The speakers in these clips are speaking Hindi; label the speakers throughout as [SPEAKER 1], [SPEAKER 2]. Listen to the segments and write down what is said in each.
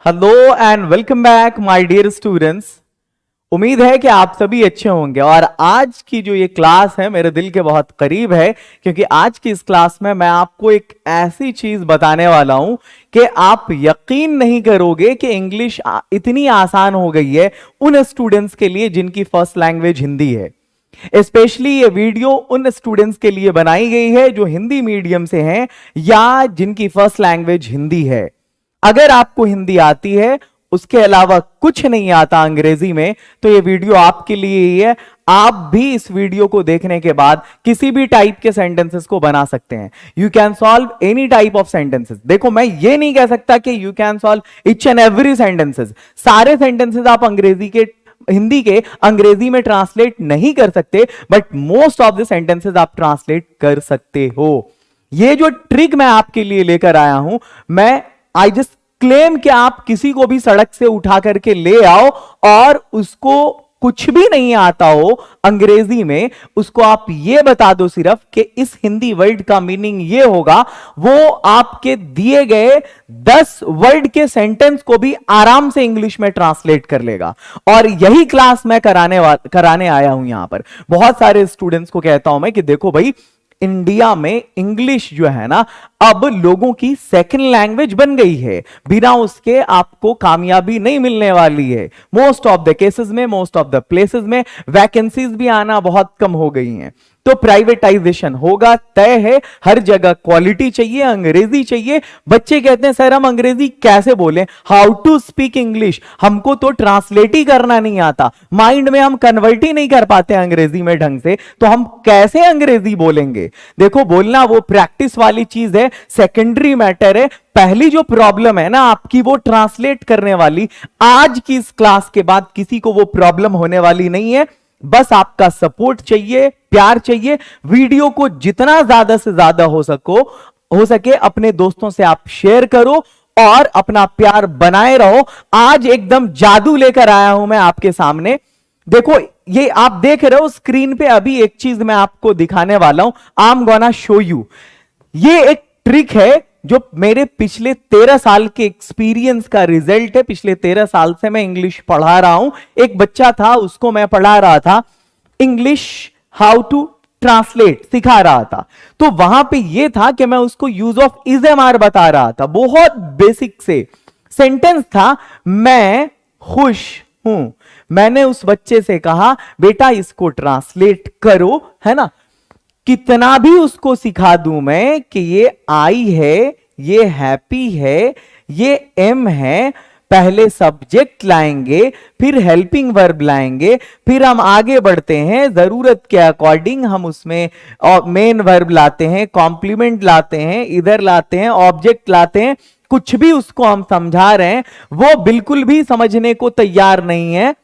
[SPEAKER 1] Hello and welcome back my dear students. उम्मीद है कि आप सभी अच्छे होंगे और आज की जो ये क्लास है मेरे दिल के बहुत करीब है, क्योंकि आज की इस क्लास में मैं आपको एक ऐसी चीज बताने वाला हूं कि आप यकीन नहीं करोगे कि इंग्लिश इतनी आसान हो गई है उन स्टूडेंट्स के लिए जिनकी फर्स्ट लैंग्वेज हिंदी है। स्पेशली ये वीडियो उन स्टूडेंट्स के लिए बनाई गई है जो हिंदी मीडियम से हैं या जिनकी फर्स्ट लैंग्वेज हिंदी है। अगर आपको हिंदी आती है, उसके अलावा कुछ नहीं आता अंग्रेजी में, तो ये वीडियो आपके लिए ही है। आप भी इस वीडियो को देखने के बाद किसी भी टाइप के सेंटेंसेस को बना सकते हैं। You can solve any type of sentences. देखो, मैं ये नहीं कह सकता कि you can solve each and every sentences. सारे सेंटेंसेस आप हिंदी के अंग्रेजी में ट्रांसलेट नहीं कर सकते, but most of the sentences आप ट्रांसलेट कर सकते हो। ये जो ट्रिक मैं आपके लिए लेकर आया हूं, आई जस्ट क्लेम कि आप किसी को भी सड़क से उठा करके ले आओ और उसको कुछ भी नहीं आता हो अंग्रेजी में, उसको आप ये बता दो सिर्फ कि इस हिंदी वर्ड का मीनिंग ये होगा, वो आपके दिए गए 10 वर्ड के सेंटेंस को भी आराम से इंग्लिश में ट्रांसलेट कर लेगा। और यही क्लास मैं कराने आया हूं। यहां पर बहुत सारे स्टूडेंट्स को कहता हूं मैं कि देखो भाई, इंडिया में इंग्लिश जो है ना, अब लोगों की सेकंड लैंग्वेज बन गई है। बिना उसके आपको कामयाबी नहीं मिलने वाली है। मोस्ट ऑफ द केसेस में, मोस्ट ऑफ द प्लेसेस में वैकेंसीज भी आना बहुत कम हो गई हैं। तो प्राइवेटाइजेशन होगा, तय है। हर जगह क्वालिटी चाहिए, अंग्रेजी चाहिए। बच्चे कहते हैं सर हम अंग्रेजी कैसे बोलें, हाउ टू स्पीक इंग्लिश। हमको तो ट्रांसलेट ही करना नहीं आता, माइंड में हम कन्वर्ट ही नहीं कर पाते अंग्रेजी में ढंग से, तो हम कैसे अंग्रेजी बोलेंगे। देखो, बोलना वो प्रैक्टिस वाली चीज है, सेकेंडरी मैटर है। पहली जो प्रॉब्लम है ना आपकी, वो ट्रांसलेट करने वाली। आज की इस क्लास के बाद किसी को वो प्रॉब्लम होने वाली नहीं है। बस आपका सपोर्ट चाहिए, प्यार चाहिए। वीडियो को जितना ज्यादा से ज्यादा हो सके अपने दोस्तों से आप शेयर करो और अपना प्यार बनाए रहो। आज एकदम जादू लेकर आया हूं मैं आपके सामने। देखो, ये आप देख रहे हो स्क्रीन पे, अभी एक चीज मैं आपको दिखाने वाला हूं। I am gonna show you. ये एक ट्रिक है जो मेरे पिछले 13 साल के एक्सपीरियंस का रिजल्ट है। पिछले 13 साल से मैं इंग्लिश पढ़ा रहा हूं। एक बच्चा था, उसको मैं पढ़ा रहा था इंग्लिश हाउ टू ट्रांसलेट सिखा रहा था। तो वहां पे ये था कि मैं उसको use of is am are बता रहा था। बहुत बेसिक से सेंटेंस था, मैं खुश हूं। मैंने उस बच्चे से कहा बेटा इसको ट्रांसलेट करो, है ना। कितना भी उसको सिखा दूं मैं कि ये आई है, ये हैप्पी है, ये एम है, पहले सब्जेक्ट लाएंगे, फिर हेल्पिंग वर्ब लाएंगे, फिर हम आगे बढ़ते हैं, जरूरत के अकॉर्डिंग हम उसमें मेन वर्ब लाते हैं, कॉम्प्लीमेंट लाते हैं, इधर लाते हैं, ऑब्जेक्ट लाते हैं। कुछ भी उसको हम समझा रहे हैं, वो बिल्कुल भी समझने को तैयार नहीं है।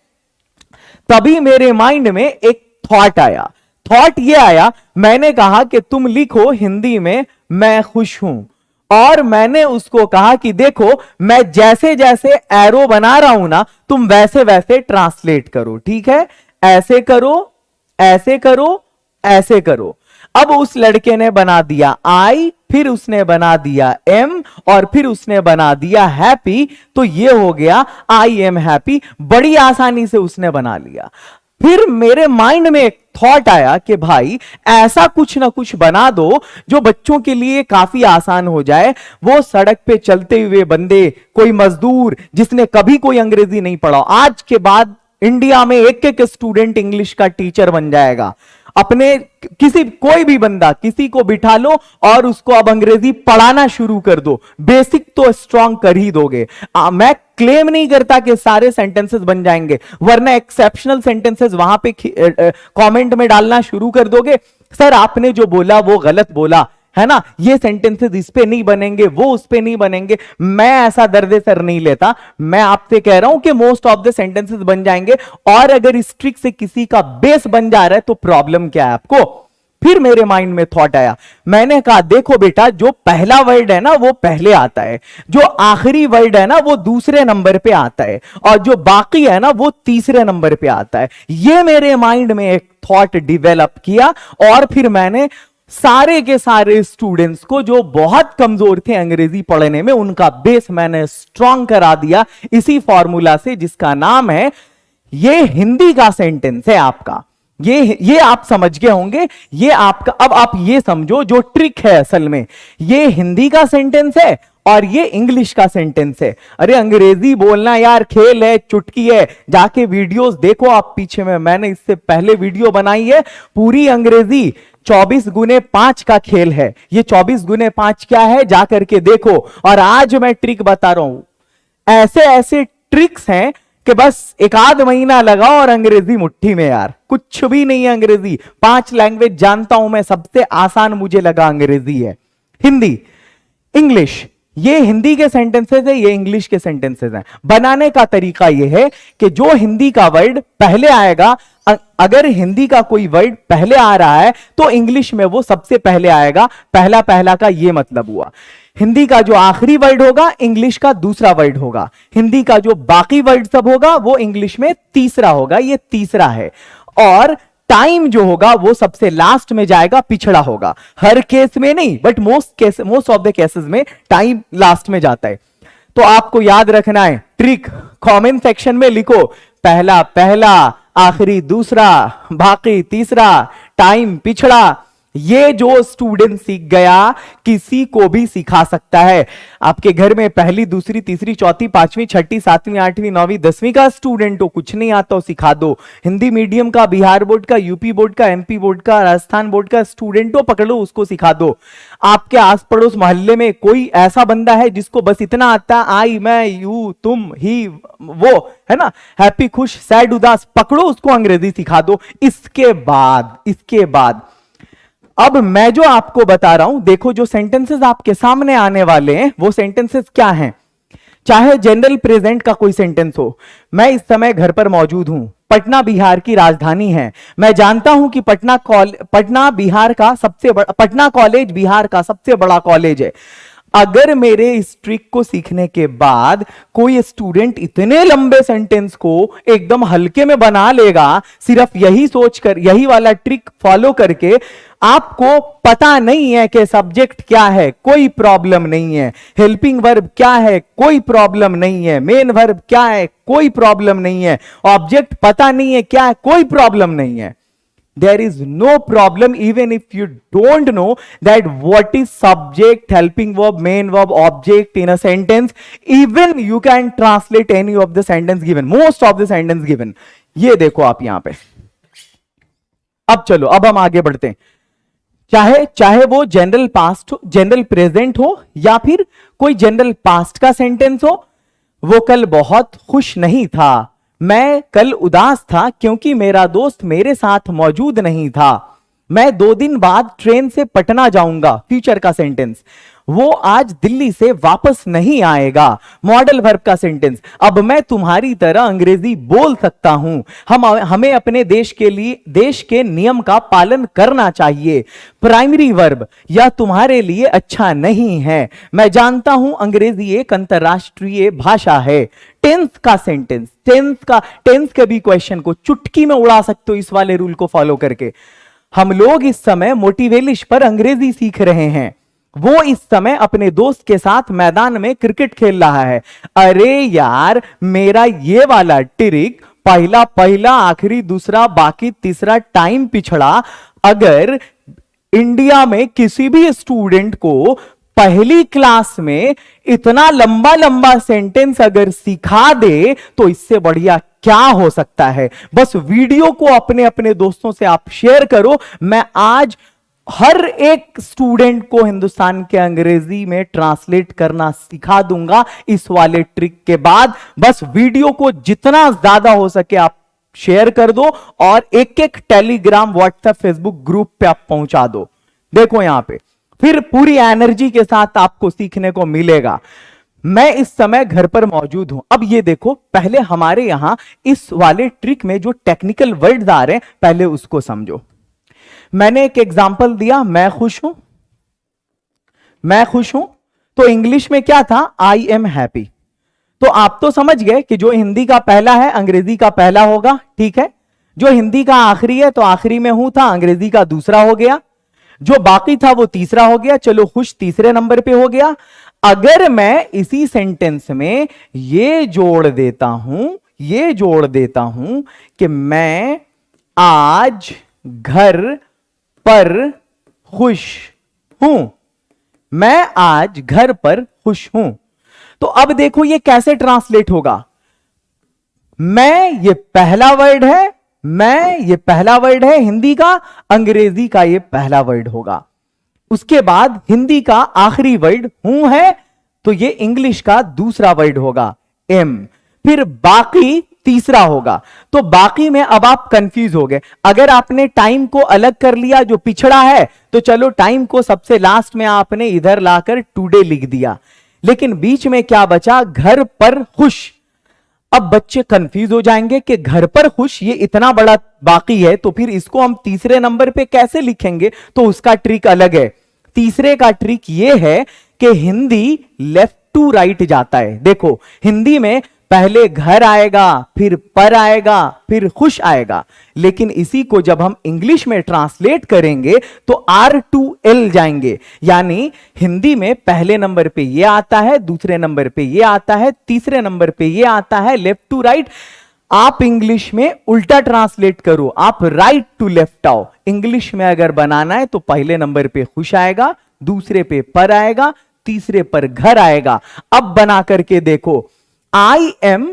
[SPEAKER 1] तभी मेरे माइंड में एक थॉट आया। थॉट ये आया, मैंने कहा कि तुम लिखो हिंदी में मैं खुश हूं, और मैंने उसको कहा कि देखो मैं जैसे जैसे एरो बना रहा हूं ना, तुम वैसे वैसे ट्रांसलेट करो, ठीक है। ऐसे करो, ऐसे करो, ऐसे करो। अब उस लड़के ने बना दिया आई, फिर उसने बना दिया एम, और फिर उसने बना दिया हैप्पी। तो ये हो गया आई एम हैप्पी। बड़ी आसानी से उसने बना लिया। फिर मेरे माइंड में एक थॉट आया कि भाई ऐसा कुछ ना कुछ बना दो जो बच्चों के लिए काफी आसान हो जाए। वो सड़क पे चलते हुए बंदे, कोई मजदूर जिसने कभी कोई अंग्रेजी नहीं पढ़ा, आज के बाद इंडिया में एक एक स्टूडेंट इंग्लिश का टीचर बन जाएगा। अपने कोई भी बंदा, किसी को बिठा लो और उसको अब अंग्रेजी पढ़ाना शुरू कर दो। बेसिक तो स्ट्रांग कर ही दोगे। मैं क्लेम नहीं करता कि सारे सेंटेंसेस बन जाएंगे, वरना एक्सेप्शनल सेंटेंसेस वहां पे कमेंट में डालना शुरू कर दोगे, सर आपने जो बोला वो गलत बोला, है ना, ये सेंटेंसेस इस पे नहीं बनेंगे, वो उस पे नहीं बनेंगे। मैं ऐसा दर्द सर नहीं लेता। मैं आपसे कह रहा हूं कि मोस्ट ऑफ द सेंटेंसेस बन जाएंगे, और अगर इस ट्रिक से किसी का बेस बन जा रहा है तो प्रॉब्लम क्या है आपको। फिर मेरे माइंड में थॉट आया, मैंने कहा देखो बेटा, जो पहला वर्ड है ना वो पहले आता है, जो आखिरी वर्ड है ना वो दूसरे नंबर पे आता है, और जो बाकी है ना वो तीसरे नंबर पे आता है। ये मेरे माइंड में एक थॉट डिवेलप किया, और फिर मैंने सारे के सारे स्टूडेंट्स को जो बहुत कमजोर थे अंग्रेजी पढ़ने में, उनका बेस मैंने स्ट्रांग करा दिया इसी फॉर्मूला से, जिसका नाम है, ये हिंदी का सेंटेंस है आपका। ये आप समझ गए होंगे, ये आपका। अब आप ये समझो, जो ट्रिक है असल में, ये हिंदी का सेंटेंस है और ये इंग्लिश का सेंटेंस है। अरे अंग्रेजी बोलना यार खेल है, चुटकी है, जाके वीडियोस देखो आप पीछे में, मैंने इससे पहले वीडियो बनाई है पूरी अंग्रेजी 24 गुने 5 का खेल है। ये 24 गुने 5 क्या है, जाकर के देखो। और आज मैं ट्रिक बता रहा हूं, ऐसे ऐसे ट्रिक्स हैं कि बस एक आध महीना लगाओ और अंग्रेजी मुट्ठी में यार, कुछ भी नहीं है अंग्रेजी। 5 लैंग्वेज जानता हूं मैं, सबसे आसान मुझे लगा अंग्रेजी है। हिंदी, इंग्लिश, ये हिंदी के सेंटेंसेस है, ये इंग्लिश के सेंटेंसेस हैं। बनाने का तरीका ये है कि जो हिंदी का वर्ड पहले आएगा, अगर हिंदी का कोई वर्ड पहले आ रहा है तो इंग्लिश में वो सबसे पहले आएगा। पहला पहला का ये मतलब हुआ। हिंदी का जो आखिरी वर्ड होगा, इंग्लिश का दूसरा वर्ड होगा। हिंदी का जो बाकी वर्ड सब होगा, वो इंग्लिश में तीसरा होगा। ये तीसरा है। और टाइम जो होगा वो सबसे लास्ट में जाएगा, पिछड़ा होगा। हर केस में नहीं, but most of the cases में टाइम लास्ट में जाता है। तो आपको याद रखना है ट्रिक, कमेंट सेक्शन में लिखो, पहला पहला, आखिरी दूसरा, बाकी तीसरा, टाइम पिछड़ा। ये जो स्टूडेंट सीख गया, किसी को भी सिखा सकता है। आपके घर में पहली, दूसरी, तीसरी, चौथी, पांचवी, छठी, सातवीं, आठवीं, नौवीं, 10वीं का स्टूडेंट हो, कुछ नहीं आता हो, सिखा दो। हिंदी मीडियम का, बिहार बोर्ड का, यूपी बोर्ड का, एमपी बोर्ड का, राजस्थान बोर्ड का स्टूडेंट हो, पकड़ो उसको, सिखा दो। आपके आस पड़ोस मोहल्ले में कोई ऐसा बंदा है जिसको बस इतना आता, आई, मैं, यू, तुम, ही, वो, है ना, हैप्पी, खुश, सैड, उदास, पकड़ो उसको, अंग्रेजी सिखा दो। इसके बाद अब मैं जो आपको बता रहा हूं, देखो जो सेंटेंसेस आपके सामने आने वाले हैं, वो सेंटेंसेस क्या हैं। चाहे जनरल प्रेजेंट का कोई सेंटेंस हो, मैं इस समय घर पर मौजूद हूं, पटना बिहार की राजधानी है, मैं जानता हूं कि पटना कॉलेज बिहार का सबसे बड़ा कॉलेज है। अगर मेरे इस ट्रिक को सीखने के बाद कोई स्टूडेंट इतने लंबे सेंटेंस को एकदम हल्के में बना लेगा, सिर्फ यही सोचकर, यही वाला ट्रिक फॉलो करके, आपको पता नहीं है कि सब्जेक्ट क्या है, कोई प्रॉब्लम नहीं है, हेल्पिंग वर्ब क्या है, कोई प्रॉब्लम नहीं है, मेन वर्ब क्या है, कोई प्रॉब्लम नहीं है, ऑब्जेक्ट पता नहीं है क्या है, कोई प्रॉब्लम नहीं है। There is no problem even if you don't know that what is subject, helping verb, main verb, object in a sentence. Even you can translate any of the sentence given, most of the sentence given. ये देखो आप यहां पे। अब चलो, अब हम आगे बढ़ते हैं। चाहे वो जनरल पास्ट हो, जनरल प्रेजेंट हो, या फिर कोई जनरल पास्ट का सेंटेंस हो। वो कल बहुत खुश नहीं था, मैं कल उदास था क्योंकि मेरा दोस्त मेरे साथ मौजूद नहीं था, मैं 2 दिन बाद ट्रेन से पटना जाऊंगा, फ्यूचर का सेंटेंस। वो आज दिल्ली से वापस नहीं आएगा, मॉडल वर्ब का सेंटेंस। अब मैं तुम्हारी तरह अंग्रेजी बोल सकता हूं, हमें अपने देश के नियम का पालन करना चाहिए, प्राइमरी वर्ब। यह तुम्हारे लिए अच्छा नहीं है, मैं जानता हूं अंग्रेजी एक अंतरराष्ट्रीय भाषा है। टेंस का सेंटेंस, टेंस के भी क्वेश्चन को चुटकी में उड़ा सकते हो इस वाले रूल को फॉलो करके। हम लोग इस समय मोटिवेलिश पर अंग्रेजी सीख रहे हैं, वो इस समय अपने दोस्त के साथ मैदान में क्रिकेट खेल रहा है। अरे यार, मेरा ये वाला ट्रिक, पहला पहला, आखिरी दूसरा, बाकी तीसरा, टाइम पिछड़ा, अगर इंडिया में किसी भी स्टूडेंट को पहली क्लास में इतना लंबा लंबा सेंटेंस अगर सिखा दे, तो इससे बढ़िया क्या हो सकता है। बस वीडियो को अपने अपने दोस्तों से आप शेयर करो। मैं आज हर एक स्टूडेंट को हिंदुस्तान के अंग्रेजी में ट्रांसलेट करना सिखा दूंगा इस वाले ट्रिक के बाद। बस वीडियो को जितना ज्यादा हो सके आप शेयर कर दो और एक एक टेलीग्राम, व्हाट्सएप, फेसबुक ग्रुप पे आप पहुंचा दो। देखो यहां पे फिर पूरी एनर्जी के साथ आपको सीखने को मिलेगा। मैं इस समय घर पर मौजूद हूं। अब ये देखो, पहले हमारे यहां इस वाले ट्रिक में जो टेक्निकल वर्ड्स आ रहे हैं, पहले उसको समझो। मैंने एक एग्जांपल दिया, मैं खुश हूं, मैं खुश हूं, तो इंग्लिश में क्या था, आई एम हैप्पी। तो आप तो समझ गए कि जो हिंदी का पहला है अंग्रेजी का पहला होगा, ठीक है। जो हिंदी का आखिरी है तो आखिरी में हूं था, अंग्रेजी का दूसरा हो गया। जो बाकी था वो तीसरा हो गया, चलो खुश तीसरे नंबर पे हो गया। अगर मैं इसी सेंटेंस में ये जोड़ देता हूं कि मैं आज घर पर खुश हूं, मैं आज घर पर खुश हूं, तो अब देखो ये कैसे ट्रांसलेट होगा। ये पहला वर्ड है हिंदी का, अंग्रेजी का ये पहला वर्ड होगा। उसके बाद हिंदी का आखिरी वर्ड हूं है, तो ये इंग्लिश का दूसरा वर्ड होगा एम, फिर बाकी तीसरा होगा। तो बाकी में अब आप कंफ्यूज हो गए। अगर आपने टाइम को अलग कर लिया जो पिछड़ा है, तो चलो टाइम को सबसे लास्ट में आपने इधर लाकर टुडे लिख दिया, लेकिन बीच में क्या बचा, घर पर खुश। अब बच्चे कंफ्यूज हो जाएंगे कि घर पर खुश ये इतना बड़ा बाकी है, तो फिर इसको हम तीसरे नंबर पे कैसे लिखेंगे, तो उसका ट्रिक अलग है। तीसरे का ट्रिक ये है कि हिंदी लेफ्ट टू राइट जाता है। देखो हिंदी में पहले घर आएगा, फिर पर आएगा, फिर खुश आएगा, लेकिन इसी को जब हम इंग्लिश में ट्रांसलेट करेंगे तो R2L जाएंगे, यानी हिंदी में पहले नंबर पे ये आता है, दूसरे नंबर पे ये आता है, तीसरे नंबर पे ये आता है, लेफ्ट टू राइट। आप इंग्लिश में उल्टा ट्रांसलेट करो, आप राइट टू लेफ्ट आओ। इंग्लिश में अगर बनाना है तो पहले नंबर पे खुश आएगा, दूसरे पे पर आएगा, तीसरे पर घर आएगा। अब बना करके देखो, आई एम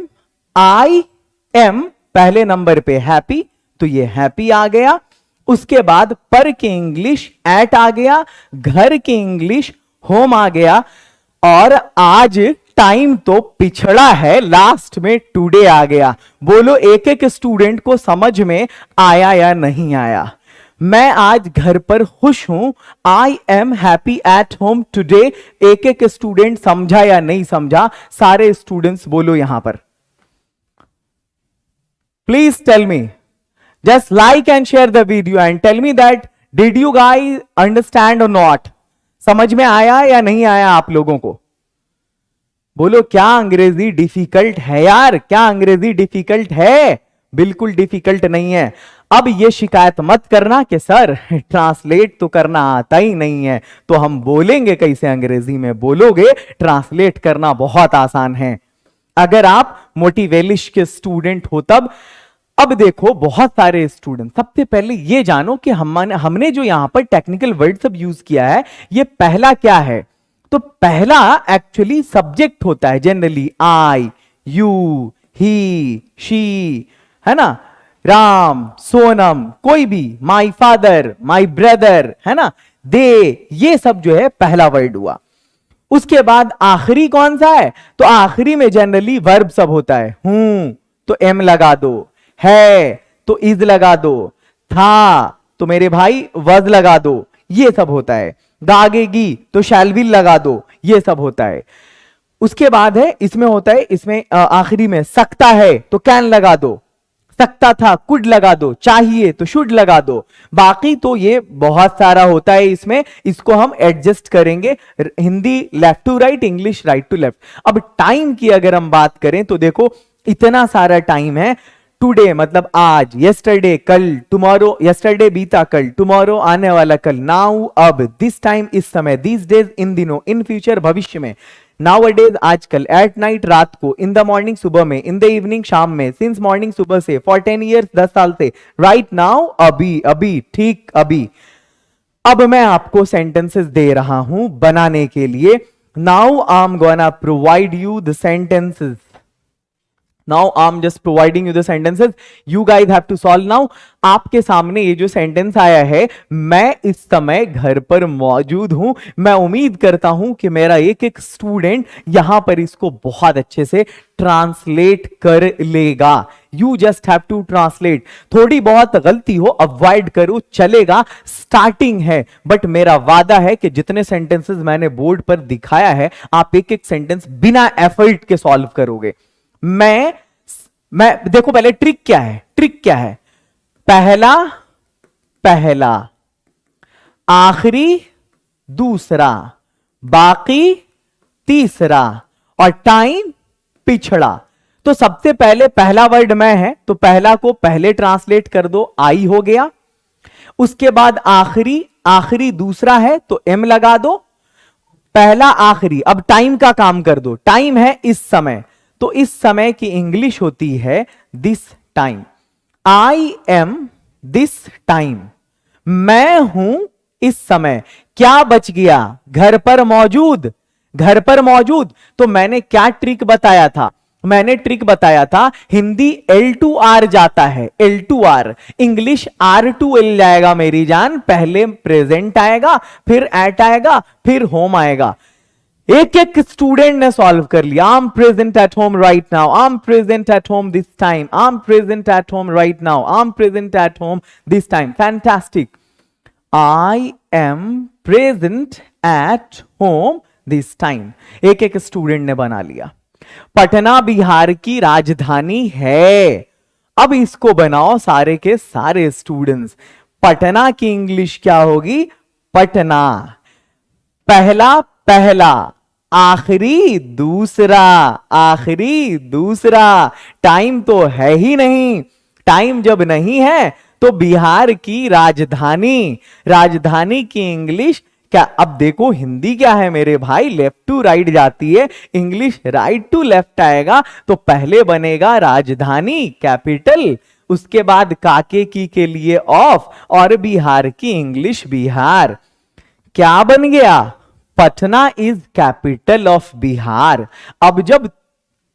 [SPEAKER 1] पहले नंबर पे हैप्पी, तो ये हैप्पी आ गया। उसके बाद पर की इंग्लिश एट आ गया, घर की इंग्लिश होम आ गया, और आज टाइम तो पिछड़ा है, लास्ट में टुडे आ गया। बोलो एक एक स्टूडेंट को समझ में आया या नहीं आया? मैं आज घर पर खुश हूं, I am happy at home today. एक एक स्टूडेंट समझा या नहीं समझा? सारे स्टूडेंट्स बोलो यहां पर, please tell me, just like and share the video and tell me that did you guys understand और नॉट। समझ में आया या नहीं आया आप लोगों को? बोलो क्या अंग्रेजी डिफिकल्ट है यार? क्या अंग्रेजी डिफिकल्ट है? बिल्कुल डिफिकल्ट नहीं है। अब ये शिकायत मत करना कि सर ट्रांसलेट तो करना आता ही नहीं है, तो हम बोलेंगे कैसे अंग्रेजी में? बोलोगे, ट्रांसलेट करना बहुत आसान है अगर आप मोटिवेलिश के स्टूडेंट हो तब। अब देखो बहुत सारे स्टूडेंट, सबसे पहले ये जानो कि हमने जो यहां पर टेक्निकल वर्ड सब यूज किया है, ये पहला क्या है? तो पहला एक्चुअली सब्जेक्ट होता है generally, I, you, he, she, है ना, राम, सोनम, कोई भी, माई फादर, माई ब्रदर, है ना, दे, ये सब जो है पहला वर्ड हुआ। उसके बाद आखिरी कौन सा है? तो आखिरी में जनरली वर्ब सब होता है। हूं तो एम लगा दो, है तो इज लगा दो, था तो मेरे भाई वज लगा दो, ये सब होता है। दागेगी तो शैल विल लगा दो, ये सब होता है। उसके बाद है इसमें होता है, इसमें आखिरी में सकता है तो कैन लगा दो, सकता था कुड लगा दो, चाहिए तो शुड लगा दो। बाकी तो ये बहुत सारा होता है इसमें, इसको हम एडजस्ट करेंगे। Hindi left to right, English right to left. अब टाइम की अगर हम बात करें तो देखो इतना सारा टाइम है। टुडे मतलब आज, यस्टरडे कल, टुमारो यस्टरडे बीता कल, टुमारो आने वाला कल, नाउ अब, दिस टाइम इस समय, दिस डेज इन दिनों, इन फ्यूचर भविष्य में, नाउ अ डेज आजकल, एट नाइट रात को, इन द मॉर्निंग सुबह में, इन द इवनिंग शाम में, सिंस मॉर्निंग सुबह से, फॉर 10 ईयर्स 10 साल से, राइट नाउ अभी, अभी ठीक अभी। अब मैं आपको सेंटेंसेस दे रहा हूं बनाने के लिए। Now I am gonna provide you the sentences. Now I'm just providing you the sentences. You guys have to solve now. आपके सामने ये जो सेंटेंस आया है, मैं इस समय घर पर मौजूद हूं। मैं उम्मीद करता हूं कि मेरा एक एक स्टूडेंट यहां पर इसको बहुत अच्छे से ट्रांसलेट कर लेगा। You just have to translate. थोड़ी बहुत गलती हो अवॉइड करो, चलेगा, स्टार्टिंग है। बट मेरा वादा है कि जितने सेंटेंसेस मैंने बोर्ड पर दिखाया है, आप एक एक सेंटेंस बिना एफर्ट के सॉल्व करोगे। मैं देखो पहले ट्रिक क्या है? ट्रिक क्या है? पहला, आखिरी दूसरा, बाकी तीसरा, और टाइम पिछड़ा। तो सबसे पहले पहला वर्ड मैं है, तो पहला को पहले ट्रांसलेट कर दो, आई हो गया। उसके बाद आखिरी आखिरी दूसरा है तो एम लगा दो, पहला आखिरी। अब टाइम का काम कर दो, टाइम है इस समय, तो इस समय की इंग्लिश होती है this time. I am this time, मैं हूं इस समय। क्या बच गया? घर पर मौजूद, घर पर मौजूद। तो मैंने क्या ट्रिक बताया था? मैंने ट्रिक बताया था, हिंदी L2R जाता है, L2R, इंग्लिश R2L जाएगा मेरी जान। पहले प्रेजेंट आएगा, फिर एट आएगा, फिर होम आएगा। एक एक स्टूडेंट ने सॉल्व कर लिया। I am present at home right now, I am present at home this time, I am present at home right now, I am present at home this time. Fantastic. I am present at home this time, एक एक स्टूडेंट ने बना लिया। पटना बिहार की राजधानी है। अब इसको बनाओ सारे के सारे स्टूडेंट्स। पटना की इंग्लिश क्या होगी? पटना। पहला पहला, आखिरी दूसरा, आखिरी दूसरा। टाइम तो है ही नहीं। टाइम जब नहीं है तो बिहार की राजधानी, राजधानी की इंग्लिश क्या? अब देखो हिंदी क्या है मेरे भाई, लेफ्ट टू राइट जाती है, इंग्लिश राइट टू लेफ्ट आएगा। तो पहले बनेगा राजधानी कैपिटल, उसके बाद काके की के लिए ऑफ, और बिहार की इंग्लिश बिहार। क्या बन गया? Patna is capital of Bihar. अब जब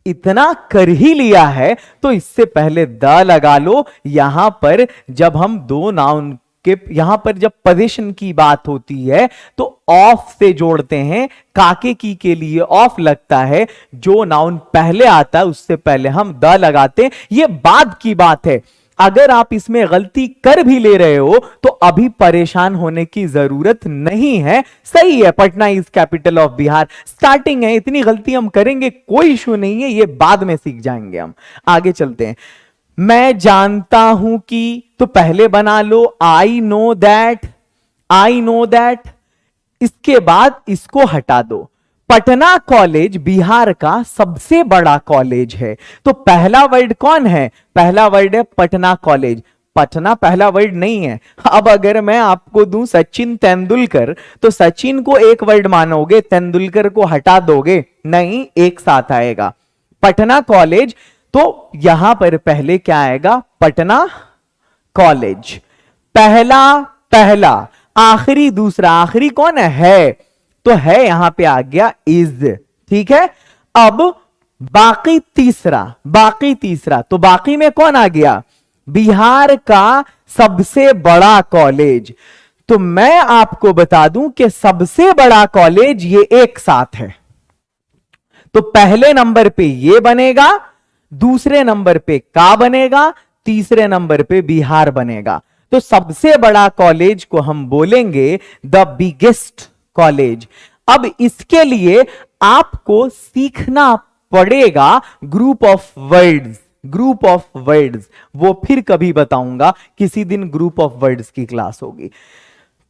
[SPEAKER 1] इतना कर ही लिया है तो इससे पहले द लगा लो। यहां पर जब हम दो नाउन के, यहां पर जब पोजीशन की बात होती है तो ऑफ से जोड़ते हैं। काके की के लिए ऑफ लगता है, जो नाउन पहले आता है उससे पहले हम द लगाते हैं। यह बाद की बात है। अगर आप इसमें गलती कर भी ले रहे हो तो अभी परेशान होने की जरूरत नहीं है। सही है, Patna is capital of Bihar, starting है, इतनी गलती हम करेंगे, कोई इशू नहीं है, ये बाद में सीख जाएंगे हम। आगे चलते हैं। मैं जानता हूं कि, तो पहले बना लो I know that, I know that. इसके बाद इसको हटा दो। पटना कॉलेज बिहार का सबसे बड़ा कॉलेज है। तो पहला वर्ड कौन है? पहला वर्ड है पटना कॉलेज। पटना पहला वर्ड नहीं है। अब अगर मैं आपको दूं सचिन तेंदुलकर, तो सचिन को एक वर्ड मानोगे, तेंदुलकर को हटा दोगे? नहीं, एक साथ आएगा। पटना कॉलेज, तो यहां पर पहले क्या आएगा? पटना कॉलेज। पहला पहला, आखिरी दूसरा। आखिरी कौन है? तो है यहां पे आ गया इज। ठीक है। अब बाकी तीसरा, बाकी तीसरा, तो बाकी में कौन आ गया? बिहार का सबसे बड़ा कॉलेज। तो मैं आपको बता दूं कि सबसे बड़ा कॉलेज ये एक साथ है। तो पहले नंबर पे ये बनेगा, दूसरे नंबर पे का बनेगा, तीसरे नंबर पे बिहार बनेगा। तो सबसे बड़ा कॉलेज को हम बोलेंगे द बिगेस्ट कॉलेज। अब इसके लिए आपको सीखना पड़ेगा group of words, group of words. वो फिर कभी बताऊंगा, किसी दिन ग्रुप ऑफ वर्ड्स की क्लास होगी।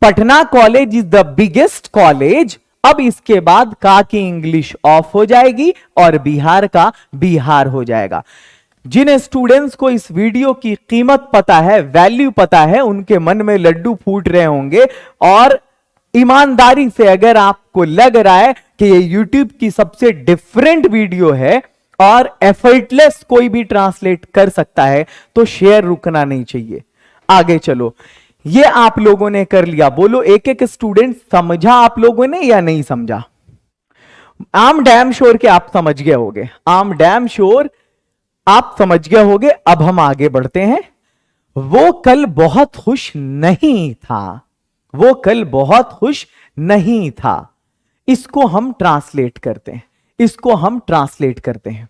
[SPEAKER 1] Patna college is the biggest college. अब इसके बाद का की इंग्लिश ऑफ हो जाएगी और बिहार का बिहार हो जाएगा। जिन स्टूडेंट्स को इस वीडियो की कीमत पता है, वैल्यू पता है, उनके मन में लड्डू फूट रहे होंगे। और ईमानदारी से अगर आपको लग रहा है कि ये YouTube की सबसे डिफरेंट वीडियो है और एफर्टलेस कोई भी ट्रांसलेट कर सकता है, तो शेयर रुकना नहीं चाहिए। आगे चलो। ये आप लोगों ने कर लिया, बोलो एक एक स्टूडेंट समझा आप लोगों ने या नहीं समझा? आई एम डैम श्योर कि आप समझ गए होगे। आई एम डैम श्योर आप समझ गए होगे। अब हम आगे बढ़ते हैं। वो कल बहुत खुश नहीं था, वो कल बहुत खुश नहीं था। इसको हम ट्रांसलेट करते हैं, इसको हम ट्रांसलेट करते हैं।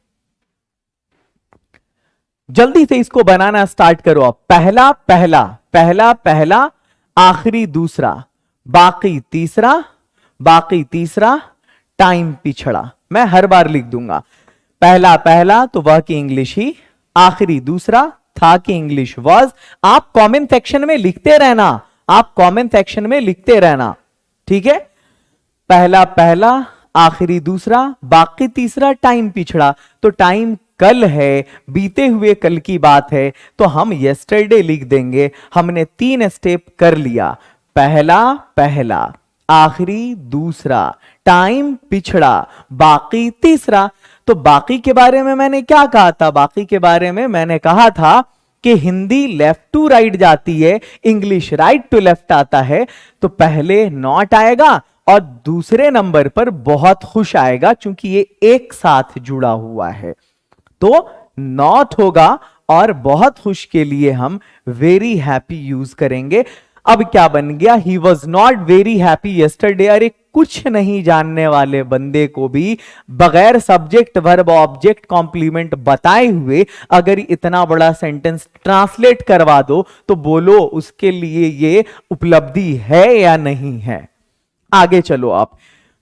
[SPEAKER 1] जल्दी से इसको बनाना स्टार्ट करो आप। पहला पहला, पहला पहला, आखिरी दूसरा, बाकी तीसरा, बाकी तीसरा, टाइम पिछड़ा। मैं हर बार लिख दूंगा। पहला पहला तो वह की इंग्लिश ही, आखिरी दूसरा था की इंग्लिश वाज। आप कमेंट सेक्शन में लिखते रहना, आप कमेंट सेक्शन में लिखते रहना, ठीक है। पहला पहला, आखिरी दूसरा, बाकी तीसरा, टाइम पिछड़ा। तो टाइम कल है, बीते हुए कल की बात है, तो हम यस्टरडे लिख देंगे। हमने 3 स्टेप कर लिया। पहला पहला, आखिरी दूसरा, टाइम पिछड़ा, बाकी तीसरा। तो बाकी के बारे में मैंने क्या कहा था? बाकी के बारे में मैंने कहा था कि हिंदी लेफ्ट टू राइट जाती है, इंग्लिश राइट टू लेफ्ट आता है। तो पहले नॉट आएगा और दूसरे नंबर पर बहुत खुश आएगा, क्योंकि ये एक साथ जुड़ा हुआ है। तो नॉट होगा और बहुत खुश के लिए हम वेरी हैप्पी यूज करेंगे। अब क्या बन गया? He was not very happy yesterday. अरे कुछ नहीं जानने वाले बंदे को भी बगैर सब्जेक्ट वर्ब ऑब्जेक्ट कॉम्प्लीमेंट बताए हुए अगर इतना बड़ा सेंटेंस ट्रांसलेट करवा दो तो बोलो उसके लिए ये उपलब्धि है या नहीं है। आगे चलो आप।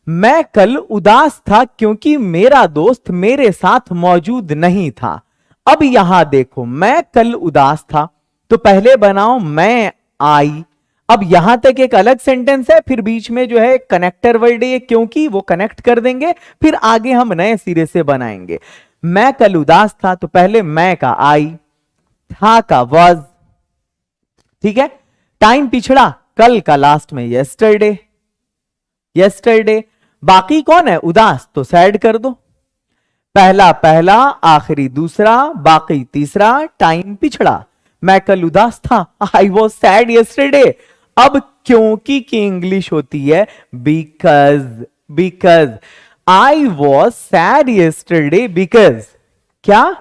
[SPEAKER 1] मैं कल उदास था क्योंकि मेरा दोस्त मेरे साथ मौजूद नहीं था। अब यहां देखो, मैं कल उदास था तो पहले बनाओ मैं आई। अब यहां तक एक अलग सेंटेंस है, फिर बीच में जो है कनेक्टर वर्ड है, क्योंकि वो कनेक्ट कर देंगे, फिर आगे हम नए सिरे से बनाएंगे। मैं कल उदास था तो पहले मैं का आई, था का वॉज, ठीक है। टाइम पिछड़ा, कल का लास्ट में यस्टरडे, यस्टरडे। बाकी कौन है? उदास, तो सैड कर दो। पहला पहला, आखिरी दूसरा, बाकी तीसरा, टाइम पिछड़ा। मैं कल उदास था, आई वॉज सैड यस्टरडे। अब क्योंकि की इंग्लिश होती है because. Because I was sad yesterday because क्या?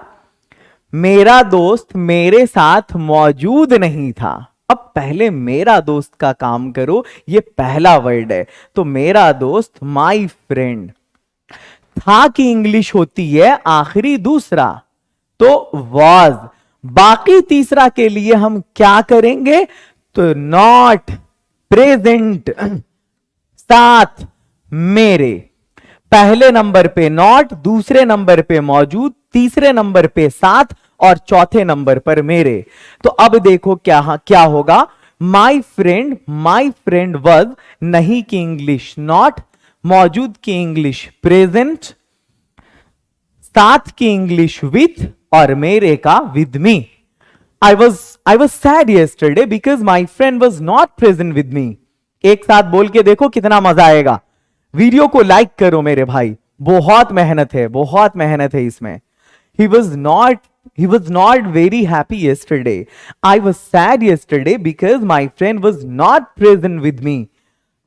[SPEAKER 1] मेरा दोस्त मेरे साथ मौजूद नहीं था। अब पहले मेरा दोस्त का काम करो, ये पहला वर्ड है, तो मेरा दोस्त माई फ्रेंड। था की इंग्लिश होती है आखिरी दूसरा, तो वॉज। बाकी तीसरा के लिए हम क्या करेंगे? तो नॉट, प्रेजेंट, साथ, मेरे। पहले नंबर पे नॉट, दूसरे नंबर पे मौजूद, तीसरे नंबर पे साथ और चौथे नंबर पर मेरे। तो अब देखो क्या होगा? माई फ्रेंड वॉज, नहीं की इंग्लिश नॉट, मौजूद की इंग्लिश प्रेजेंट, साथ की इंग्लिश विथ और मेरे का with me. I was sad yesterday because my friend was not present with me। एक साथ बोल के देखो कितना मजा आएगा। वीडियो को लाइक करो मेरे भाई, बहुत मेहनत है, बहुत मेहनत है इसमें। He was not very happy yesterday। I was sad yesterday because my friend was not present with me।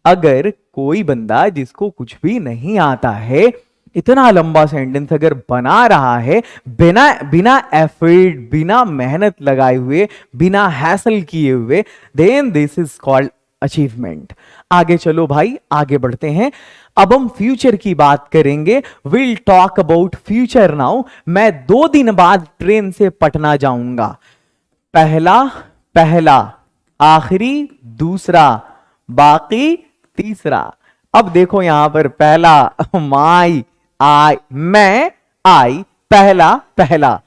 [SPEAKER 1] अगर कोई बंदा जिसको कुछ भी नहीं आता है इतना लंबा सेंटेंस अगर बना रहा है बिना एफर्ट, बिना मेहनत लगाए हुए, बिना हैसल किए हुए, then this is called achievement. आगे चलो भाई, आगे बढ़ते हैं। अब हम फ्यूचर की बात करेंगे। Will talk about future now. मैं 2 दिन बाद ट्रेन से पटना जाऊंगा। पहला पहला, आखिरी दूसरा, बाकी तीसरा। अब देखो यहां पर पहला माई, आई, मैं, आई, पहला पहला।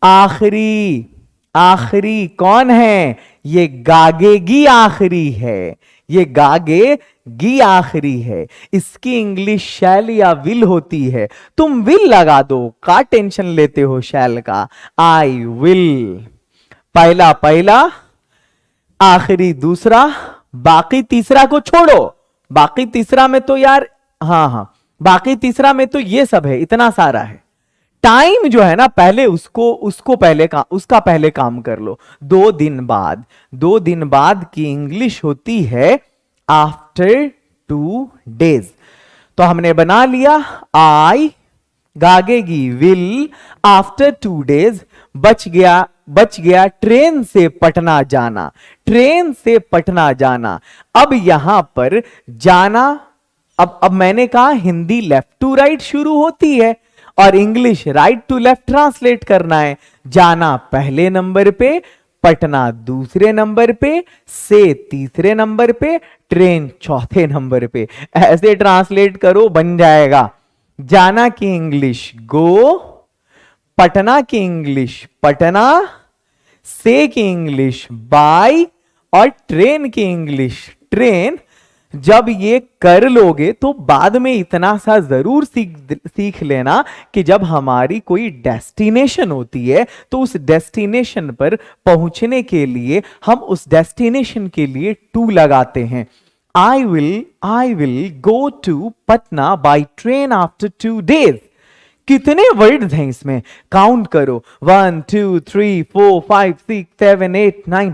[SPEAKER 1] आखिरी, आखिरी कौन है? ये गागेगी आखिरी है, ये गागेगी आखिरी है। इसकी इंग्लिश शैल या विल होती है। तुम विल लगा दो, का टेंशन लेते हो शैल का? I will. पहला पहला, आखिरी दूसरा, बाकी तीसरा को छोड़ो। बाकी तीसरा में तो यार, हाँ, बाकी तीसरा में तो ये सब है, इतना सारा है। टाइम जो है ना, पहले उसका पहले काम कर लो। 2 दिन बाद, 2 दिन बाद की इंग्लिश होती है आफ्टर 2 days। तो हमने बना लिया आई, गागेगी विल, आफ्टर 2 days। बच गया ट्रेन से पटना जाना, ट्रेन से पटना जाना। अब यहां पर जाना, अब मैंने कहा हिंदी लेफ्ट टू राइट शुरू होती है और English right to left translate करना है। जाना पहले नंबर पे, पटना दूसरे नंबर पे, से तीसरे नंबर पे, ट्रेन चौथे नंबर पे। ऐसे ट्रांसलेट करो, बन जाएगा। जाना की इंग्लिश गो, पटना की इंग्लिश पटना, से की इंग्लिश बाय और ट्रेन की इंग्लिश ट्रेन। जब ये कर लोगे तो बाद में इतना सा जरूर सीख लेना कि जब हमारी कोई डेस्टिनेशन होती है तो उस डेस्टिनेशन पर पहुंचने के लिए हम उस डेस्टिनेशन के लिए टू लगाते हैं। I will go to Patna by train after 2 days। कितने वर्ड्स हैं इसमें, काउंट करो, 1 2 3 4 5 6 7 8 9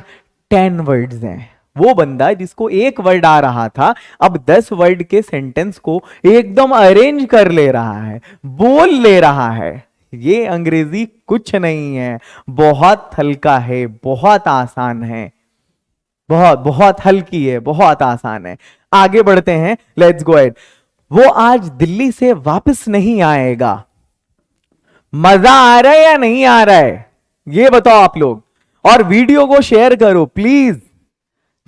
[SPEAKER 1] 10 वर्ड्स हैं। वो बंदा जिसको एक वर्ड आ रहा था अब 10 वर्ड के सेंटेंस को एकदम अरेंज कर ले रहा है, बोल ले रहा है। ये अंग्रेजी कुछ नहीं है, बहुत हल्का है, बहुत आसान है, बहुत बहुत हल्की है, बहुत आसान है। आगे बढ़ते हैं, लेट्स गो अहेड। वो आज दिल्ली से वापस नहीं आएगा। मजा आ रहा है या नहीं आ रहा है, ये बताओ आप लोग, और वीडियो को शेयर करो please.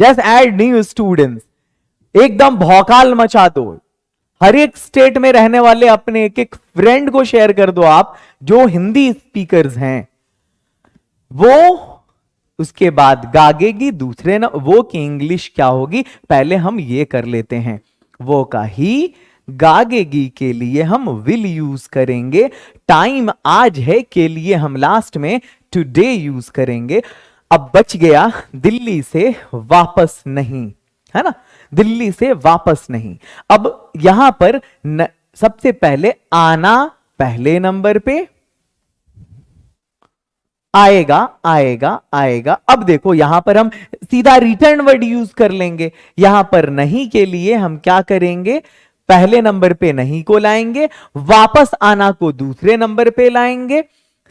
[SPEAKER 1] Just add new students, एकदम भौकाल मचा दो। हर एक स्टेट में रहने वाले अपने एक एक फ्रेंड को शेयर कर दो आप, जो हिंदी स्पीकर्स हैं। वो उसके बाद गागेगी दूसरे ना, वो की इंग्लिश क्या होगी, पहले हम ये कर लेते हैं। वो का ही गागेगी के लिए हम विल यूज करेंगे। टाइम आज है के लिए हम लास्ट में टुडे यूज करेंगे। अब बच गया दिल्ली से वापस नहीं, है ना, दिल्ली से वापस नहीं। अब यहां पर सबसे पहले आना पहले नंबर पे आएगा आएगा आएगा। अब देखो यहां पर हम सीधा रिटर्न वर्ड यूज कर लेंगे। यहां पर नहीं के लिए हम क्या करेंगे, पहले नंबर पे नहीं को लाएंगे, वापस आना को दूसरे नंबर पे लाएंगे,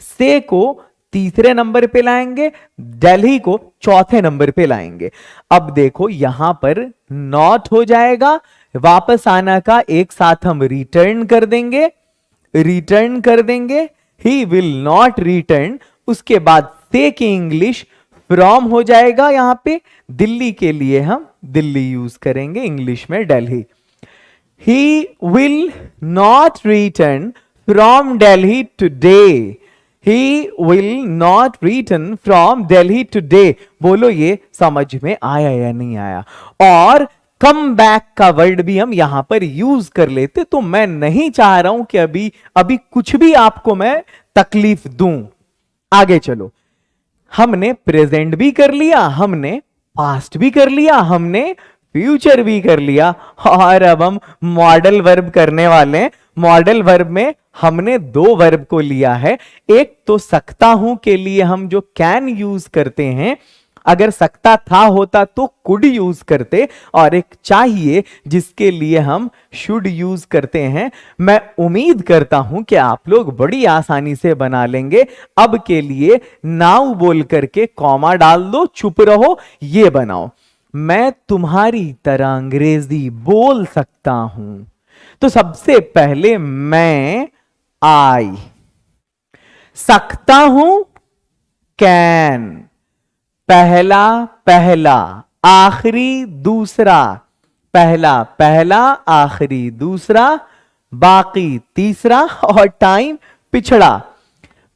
[SPEAKER 1] से को तीसरे नंबर पे लाएंगे, दिल्ली को चौथे नंबर पे लाएंगे। अब देखो यहां पर नॉट हो जाएगा, वापस आना का एक साथ हम रिटर्न कर देंगे, रिटर्न कर देंगे, ही विल नॉट रिटर्न। उसके बाद से की इंग्लिश फ्रॉम हो जाएगा। यहां पे दिल्ली के लिए हम दिल्ली यूज करेंगे, इंग्लिश में Delhi. He will not return from Delhi today. He will not return from Delhi today. बोलो ये समझ में आया या नहीं आया। और कम बैक का वर्ड भी हम यहां पर यूज कर लेते, तो मैं नहीं चाह रहा हूं कि अभी कुछ भी आपको मैं तकलीफ दूं। आगे चलो, हमने प्रेजेंट भी कर लिया, हमने पास्ट भी कर लिया, हमने फ्यूचर भी कर लिया, और अब हम मॉडल वर्ब करने वाले हैं। मॉडल वर्ब में हमने 2 वर्ब को लिया है। एक तो सकता हूं के लिए हम जो कैन यूज करते हैं, अगर सकता था होता तो कुड यूज करते, और एक चाहिए जिसके लिए हम शुड यूज करते हैं। मैं उम्मीद करता हूं कि आप लोग बड़ी आसानी से बना लेंगे। अब के लिए नाउ बोल करके कॉमा डाल दो, चुप रहो, ये बनाओ, मैं तुम्हारी तरह अंग्रेजी बोल सकता हूं। तो सबसे पहले मैं आई, सकता हूं कैन, पहला पहला, आखिरी दूसरा, पहला पहला, आखिरी दूसरा, बाकी तीसरा, और टाइम पिछड़ा।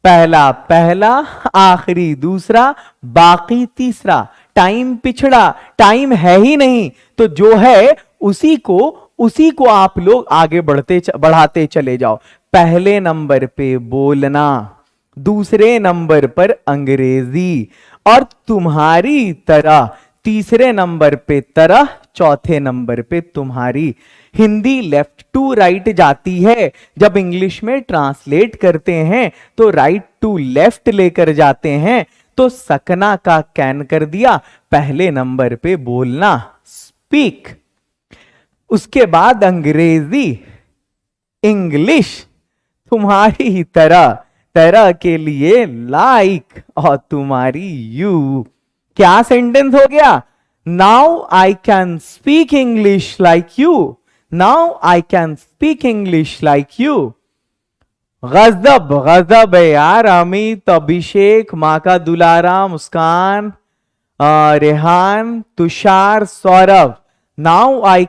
[SPEAKER 1] पहला पहला, आखिरी दूसरा, बाकी तीसरा, टाइम पिछड़ा। टाइम है ही नहीं, तो जो है उसी को आप लोग आगे बढ़ाते चले जाओ। पहले नंबर पे बोलना, दूसरे नंबर पर अंग्रेजी, और तुम्हारी तरह तीसरे नंबर पे तरह, चौथे नंबर पे तुम्हारी। हिंदी लेफ्ट टू राइट जाती है, जब इंग्लिश में ट्रांसलेट करते हैं तो राइट टू लेफ्ट लेकर जाते हैं। तो सकना का कैन कर दिया, पहले नंबर पे बोलना स्पीक, उसके बाद अंग्रेजी इंग्लिश, तुम्हारी तरह, तरह के लिए लाइक, और तुम्हारी यू। क्या सेंटेंस हो गया, now I can speak English like you, now I can speak English like you. गजब गजब है यार, अमित, अभिषेक, माँ का दुलारा, Muskan, Rehan, Tushar, Saurabh, now I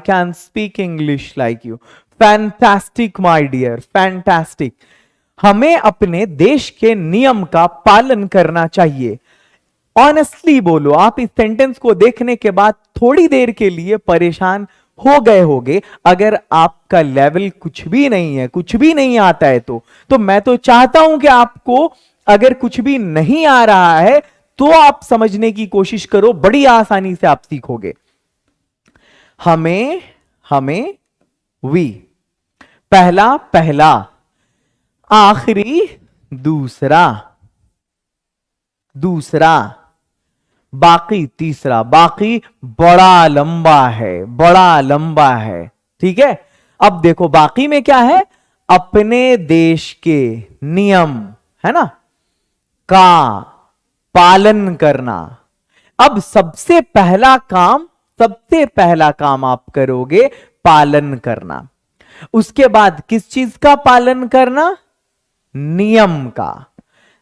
[SPEAKER 1] can speak English like you. Fantastic my dear, fantastic. हमें अपने देश के नियम का पालन करना चाहिए। ऑनेस्टली बोलो, आप इस सेंटेंस को देखने के बाद थोड़ी देर के लिए परेशान हो गए होगे। अगर आपका लेवल कुछ भी नहीं है, कुछ भी नहीं आता है, तो मैं तो चाहता हूं कि आपको अगर कुछ भी नहीं आ रहा है तो आप समझने की कोशिश करो, बड़ी आसानी से आप सीखोगे। हमें, हमें, वी, पहला पहला, आखिरी दूसरा, दूसरा, बाकी तीसरा। बाकी बड़ा लंबा है, बड़ा लंबा है, ठीक है। अब देखो बाकी में क्या है, अपने देश के नियम, है ना, का पालन करना। अब सबसे पहला काम, सबसे पहला काम आप करोगे पालन करना। उसके बाद किस चीज का पालन करना, नियम का,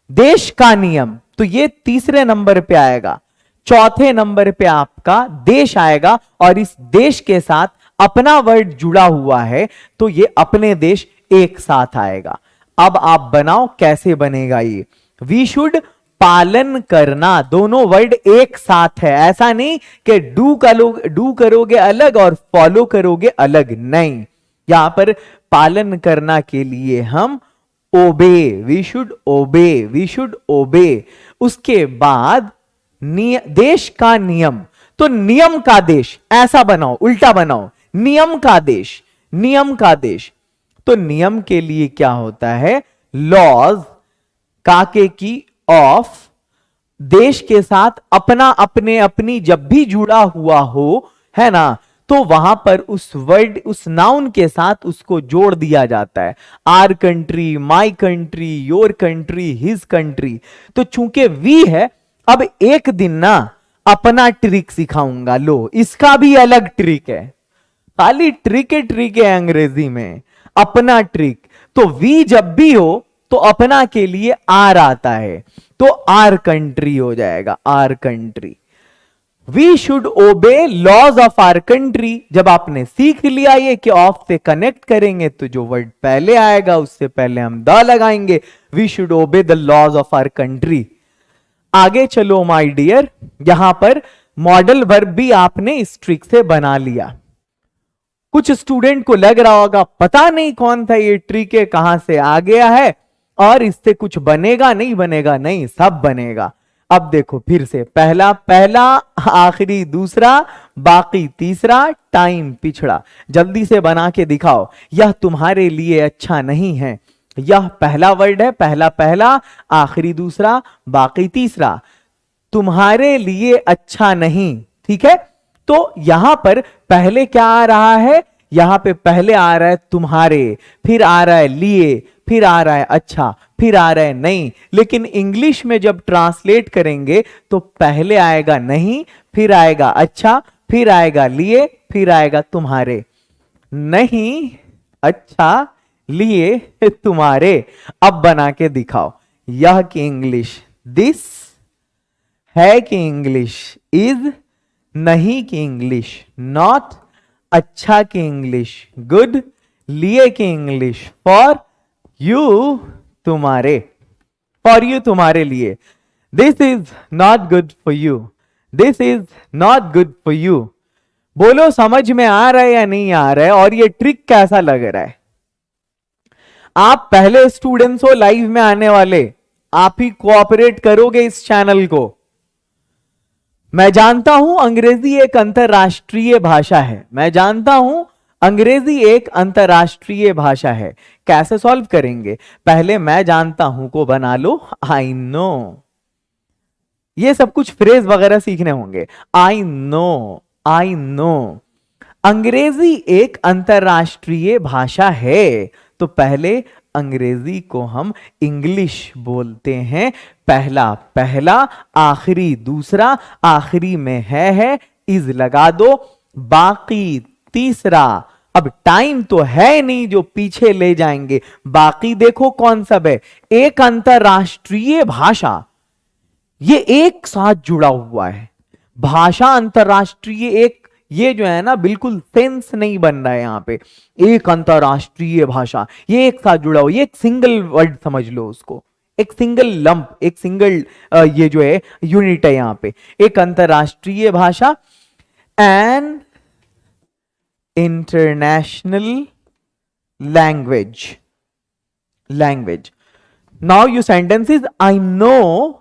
[SPEAKER 1] देश का नियम, तो ये तीसरे नंबर पे आएगा। चौथे नंबर पे आपका देश आएगा, और इस देश के साथ अपना वर्ड जुड़ा हुआ है तो ये अपने देश एक साथ आएगा। अब आप बनाओ कैसे बनेगा ये, वी शुड पालन करना, दोनों वर्ड एक साथ है। ऐसा नहीं कि डू करोगे अलग और फॉलो करोगे अलग, नहीं। यहां पर पालन करना के लिए हम obey, we should obey, we should obey. उसके बाद देश का नियम, तो नियम का देश, ऐसा बनाओ, उल्टा बनाओ, नियम का देश, नियम का देश। तो नियम के लिए क्या होता है, लॉज, काके की ऑफ, देश के साथ अपना, अपने, अपनी जब भी जुड़ा हुआ हो, है ना, तो वहां पर उस वर्ड, उस नाउन के साथ उसको जोड़ दिया जाता है। Our country, my country, your country, his country. तो चूंकि वी है, अब एक दिन ना अपना ट्रिक सिखाऊंगा, लो इसका भी अलग ट्रिक है, खाली ट्रिक है अंग्रेजी में, अपना ट्रिक। तो वी जब भी हो तो अपना के लिए आर आता है, तो आर कंट्री हो जाएगा, our country. We should obey laws of our country. जब आपने सीख लिया ये कि ऑफ से कनेक्ट करेंगे तो जो वर्ड पहले आएगा उससे पहले हम द लगाएंगे, we should obey the laws of our country. आगे चलो माय डियर, यहां पर मॉडल वर्ब भी आपने इस ट्रिक से बना लिया। कुछ स्टूडेंट को लग रहा होगा पता नहीं कौन था ये ट्रिक है, कहां से आ गया है और इससे कुछ बनेगा, नहीं बनेगा, नहीं सब बनेगा। अब देखो फिर से, पहला पहला, आखिरी दूसरा, बाकी तीसरा, टाइम पिछड़ा। जल्दी से बना के दिखाओ, यह तुम्हारे लिए अच्छा नहीं है। यह पहला वर्ड है, पहला पहला, आखिरी दूसरा, बाकी तीसरा, तुम्हारे लिए अच्छा नहीं, ठीक है। तो यहां पर पहले क्या आ रहा है, यहां पे पहले आ रहा है तुम्हारे, फिर आ रहा है लिए, फिर आ रहा है अच्छा, फिर आ रहा है नहीं। लेकिन इंग्लिश में जब ट्रांसलेट करेंगे तो पहले आएगा नहीं, फिर आएगा अच्छा, फिर आएगा लिए, फिर आएगा तुम्हारे। नहीं, अच्छा, लिए, तुम्हारे। अब बना के दिखाओ, यह की इंग्लिश दिस, है की इंग्लिश इज, नहीं की इंग्लिश नॉट, अच्छा की इंग्लिश गुड, लिए की इंग्लिश फॉर यू, तुम्हारे, फॉर यू, तुम्हारे लिए। This is not good for you, this is not good for you. बोलो समझ में आ रहा है या नहीं आ रहा है, और ये ट्रिक कैसा लग रहा है। आप पहले स्टूडेंट्स हो लाइव में आने वाले, आप ही कोऑपरेट करोगे इस चैनल को। मैं जानता हूं अंग्रेजी एक अंतरराष्ट्रीय भाषा है, मैं जानता हूं अंग्रेजी एक अंतरराष्ट्रीय भाषा है। कैसे सॉल्व करेंगे, पहले मैं जानता हूं को बना लो, आई नो। ये सब कुछ फ्रेज वगैरह सीखने होंगे। I know, I know. अंग्रेजी एक अंतरराष्ट्रीय भाषा है, तो पहले अंग्रेजी को हम इंग्लिश बोलते हैं। पहला पहला, आखिरी दूसरा, आखिरी में है इज लगा दो, बाकी तीसरा। अब टाइम तो है नहीं जो पीछे ले जाएंगे, बाकी देखो कौन सा है, एक अंतरराष्ट्रीय भाषा, ये एक साथ जुड़ा हुआ है। भाषा अंतरराष्ट्रीय, एक ये जो है ना बिल्कुल सेंस नहीं बन रहा है यहां पे, एक अंतरराष्ट्रीय भाषा, ये एक साथ जुड़ा हुआ, ये एक सिंगल वर्ड समझ लो उसको, एक सिंगल लंप, एक सिंगल ये जो है यूनिट है यहां पे। एक अंतरराष्ट्रीय भाषा, an international language. Now your sentence is, I know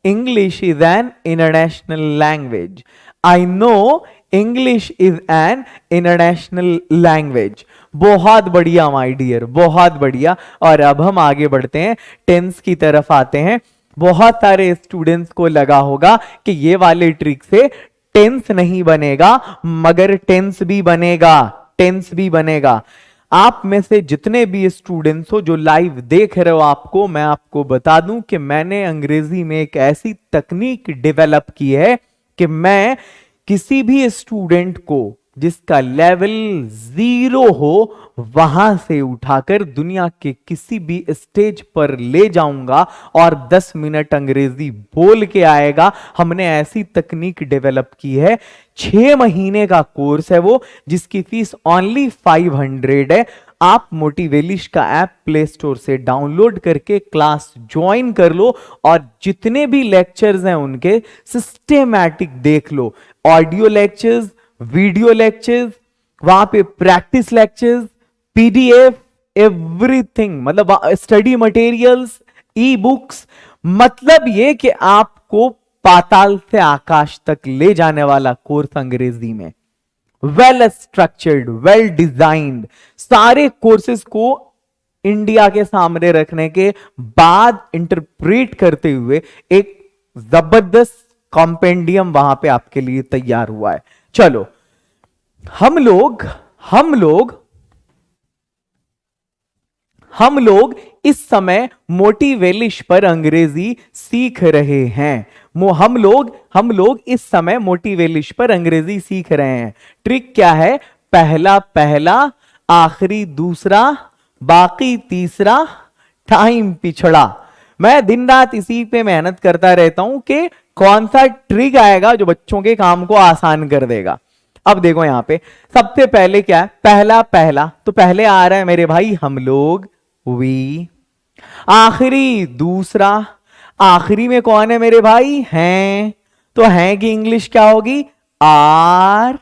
[SPEAKER 1] English is an international language. I know English is an international language. बहुत बढ़िया माय डियर, बहुत बढ़िया। और अब हम आगे बढ़ते हैं, टेंस की तरफ आते हैं। बहुत सारे स्टूडेंट्स को लगा होगा कि ये वाले ट्रिक से टेंस नहीं बनेगा, मगर टेंस भी बनेगा, टेंस भी बनेगा। आप में से जितने भी स्टूडेंट्स हो जो लाइव देख रहे हो, आपको मैं आपको बता दूं कि मैंने अंग्रेजी में एक ऐसी तकनीक डेवलप की है कि मैं किसी भी स्टूडेंट को जिसका लेवल 0 हो वहां से उठाकर दुनिया के किसी भी स्टेज पर ले जाऊंगा और 10 मिनट अंग्रेजी बोल के आएगा। हमने ऐसी तकनीक डेवलप की है। 6 महीने का कोर्स है वो, जिसकी फीस ओनली 500 है। आप मोटिवेलिश का ऐप प्ले स्टोर से डाउनलोड करके क्लास ज्वाइन कर लो और जितने भी लेक्चर्स हैं उनके सिस्टेमैटिक देख लो। ऑडियो लेक्चर्स, वीडियो लेक्चर्स, वहां पे प्रैक्टिस लेक्चर्स, पीडीएफ, एवरीथिंग, मतलब स्टडी मटेरियल्स, ई बुक्स, मतलब ये कि आपको पाताल से आकाश तक ले जाने वाला कोर्स अंग्रेजी में। वेल स्ट्रक्चर्ड, वेल डिजाइंड, सारे कोर्सेज को इंडिया के सामने रखने के बाद इंटरप्रेट करते हुए एक जबरदस्त कॉम्पेंडियम वहां पे आपके लिए तैयार हुआ है। चलो, हम लोग इस समय मोटिवेलिश पर अंग्रेजी सीख रहे हैं। हम लोग इस समय मोटिवेलिश पर अंग्रेजी सीख रहे हैं। ट्रिक क्या है? पहला पहला, आखिरी दूसरा, बाकी तीसरा, टाइम पिछड़ा। मैं दिन रात इसी पे मेहनत करता रहता हूं कि कौन सा ट्रिक आएगा जो बच्चों के काम को आसान कर देगा। अब देखो यहां पे सबसे पहले क्या है? पहला पहला, तो पहले आ रहा है मेरे भाई हम लोग, वी। आखिरी दूसरा, आखिरी में कौन है मेरे भाई? हैं। तो हैं की इंग्लिश क्या होगी? आर।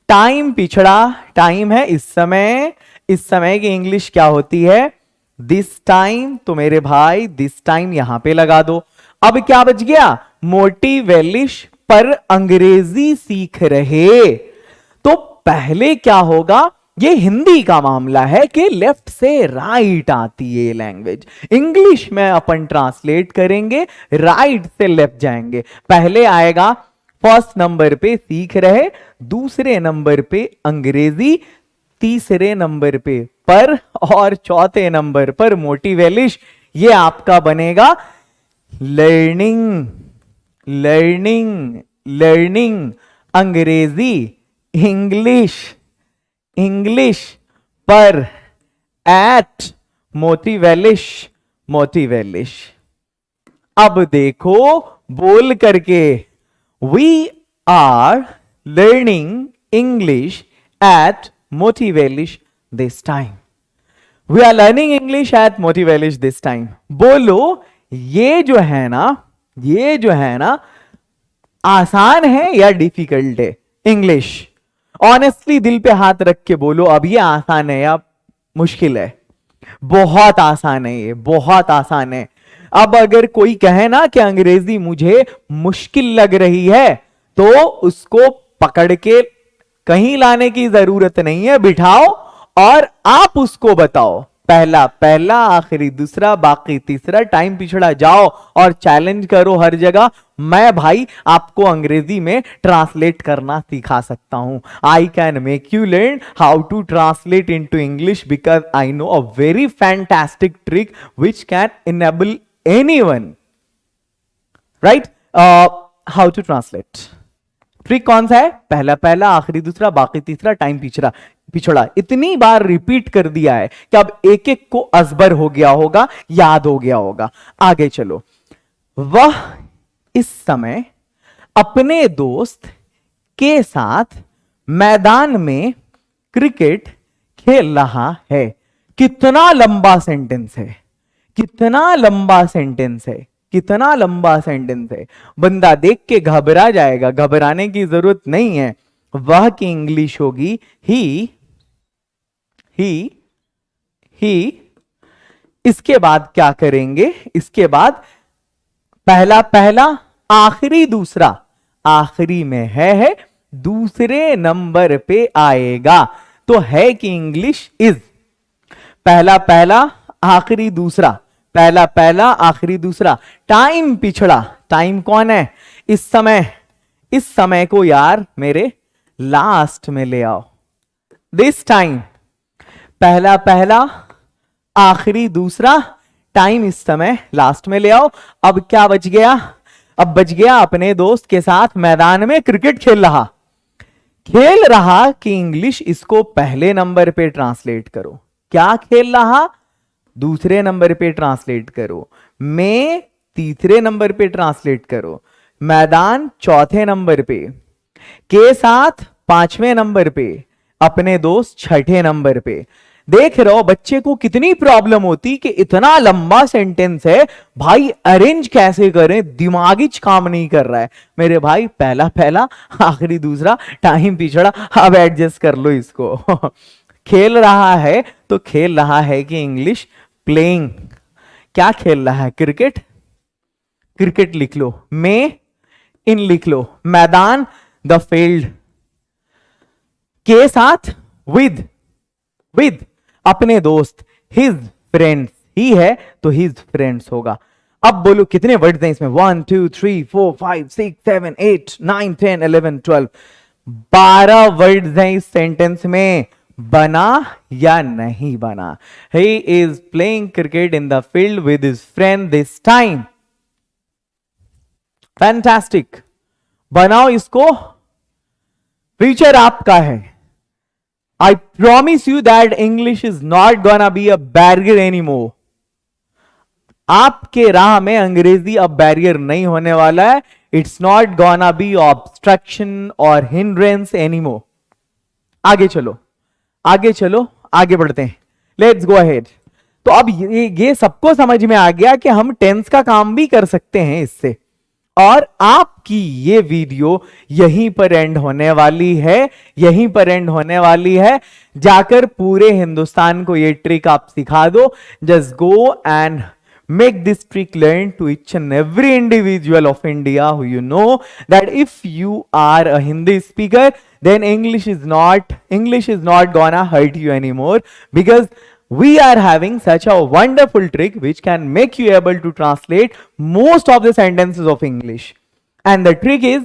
[SPEAKER 1] टाइम पिछड़ा, टाइम है इस समय, इस समय की इंग्लिश क्या होती है? This time. तो मेरे भाई दिस टाइम यहां पे लगा दो। अब क्या बच गया? मोटिवेलिश पर अंग्रेजी सीख रहे। तो पहले क्या होगा? ये हिंदी का मामला है कि लेफ्ट से राइट आती है लैंग्वेज। इंग्लिश में अपन ट्रांसलेट करेंगे, राइट से लेफ्ट जाएंगे। पहले आएगा फर्स्ट नंबर पे सीख रहे, दूसरे नंबर पे अंग्रेजी, तीसरे नंबर पे पर, और चौथे नंबर पर मोटिवेलिश। ये आपका बनेगा लर्निंग, लर्निंग, लर्निंग, अंग्रेजी, इंग्लिश, इंग्लिश पर, एट, मोटिवेलिश, मोटिवेलिश। अब देखो बोल करके, we are learning English at Motivelish this time. We are learning English at Motivelish this time. बोलो, ये जो है ना आसान है या डिफिकल्ट है? इंग्लिश ऑनेस्टली दिल पे हाथ रख के बोलो, अब ये आसान है या मुश्किल है? बहुत आसान है, ये बहुत आसान है। अब अगर कोई कहे ना कि अंग्रेजी मुझे मुश्किल लग रही है, तो उसको पकड़ के कहीं लाने की जरूरत नहीं है, बिठाओ और आप उसको बताओ। पहला पहला, आखिरी दूसरा, बाकी तीसरा, टाइम पिछड़ा, जाओ और चैलेंज करो हर जगह। मैं भाई आपको अंग्रेजी में ट्रांसलेट करना सिखा सकता हूं। I can make you learn how to translate into English because I know a very fantastic trick which can enable anyone, right? How to translate. Trick कौन सा है? पहला पहला, आखिरी दूसरा, बाकी तीसरा, टाइम पिछड़ा। इतनी बार रिपीट कर दिया है कि अब एक एक को अजबर हो गया होगा, याद हो गया होगा। आगे चलो। वह इस समय अपने दोस्त के साथ मैदान में क्रिकेट खेल रहा है। कितना लंबा सेंटेंस है, कितना लंबा सेंटेंस है, कितना लंबा सेंटेंस है। बंदा देख के घबरा जाएगा, घबराने की जरूरत नहीं है। वह की इंग्लिश होगी ही। इसके बाद क्या करेंगे, इसके बाद पहला पहला, आखिरी दूसरा, आखिरी में है दूसरे नंबर पे आएगा। तो है कि इंग्लिश इज, पहला पहला आखिरी दूसरा, पहला पहला आखिरी दूसरा। टाइम पिछड़ा, टाइम कौन है, इस समय को यार मेरे लास्ट में ले आओ। दिस टाइम, पहला पहला आखिरी दूसरा, टाइम इस समय लास्ट में ले आओ। अब क्या बच गया, अब बच गया अपने दोस्त के साथ मैदान में क्रिकेट खेल रहा कि इंग्लिश इसको पहले नंबर पे ट्रांसलेट करो। क्या खेल रहा, दूसरे नंबर पे ट्रांसलेट करो, मैं तीसरे नंबर पे ट्रांसलेट करो, मैदान चौथे नंबर पे, के साथ पांचवें नंबर पे, अपने दोस्त छठे नंबर पे। देख रहे हो बच्चे को कितनी प्रॉब्लम होती कि इतना लंबा सेंटेंस है भाई, अरेंज कैसे करें, दिमागी काम नहीं कर रहा है मेरे भाई। पहला पहला आखिरी दूसरा, टाइम पिछड़ा, अब एडजस्ट कर लो इसको। खेल रहा है तो खेल रहा है कि इंग्लिश प्लेइंग, क्या खेल रहा है, क्रिकेट, क्रिकेट लिख लो, में इन लिख लो, मैदान द फील्ड, के साथ विद अपने दोस्त, हिज फ्रेंड्स, ही है तो हिज फ्रेंड्स होगा। अब बोलो कितने वर्ड्स हैं इसमें, 1 2 3 4 5 6 7 8 9 10 11 12, 12 वर्ड्स हैं इस सेंटेंस में। बना या नहीं बना, he is playing cricket in the field with his friend this time. Fantastic, बनाओ इसको, फ्यूचर आपका है। I promise you that English is not gonna be a barrier anymore. आपके राह में अंग्रेजी अब बैरियर नहीं होने वाला है। It's not gonna be obstruction or hindrance anymore. आगे चलो, आगे चलो, आगे बढ़ते हैं। Let's go ahead. तो अब ये सबको समझ में आ गया कि हम टेंस का काम भी कर सकते हैं इससे। और आपकी ये वीडियो यहीं पर एंड होने वाली है, यहीं पर एंड होने वाली है। जाकर पूरे हिंदुस्तान को ये ट्रिक आप सिखा दो। Just go and make this trick learn to each and every individual of India who you know that if you are a Hindi speaker then English is not gonna hurt you anymore, because we are having such a wonderful trick which can make you able to translate most of the sentences of English. And the trick is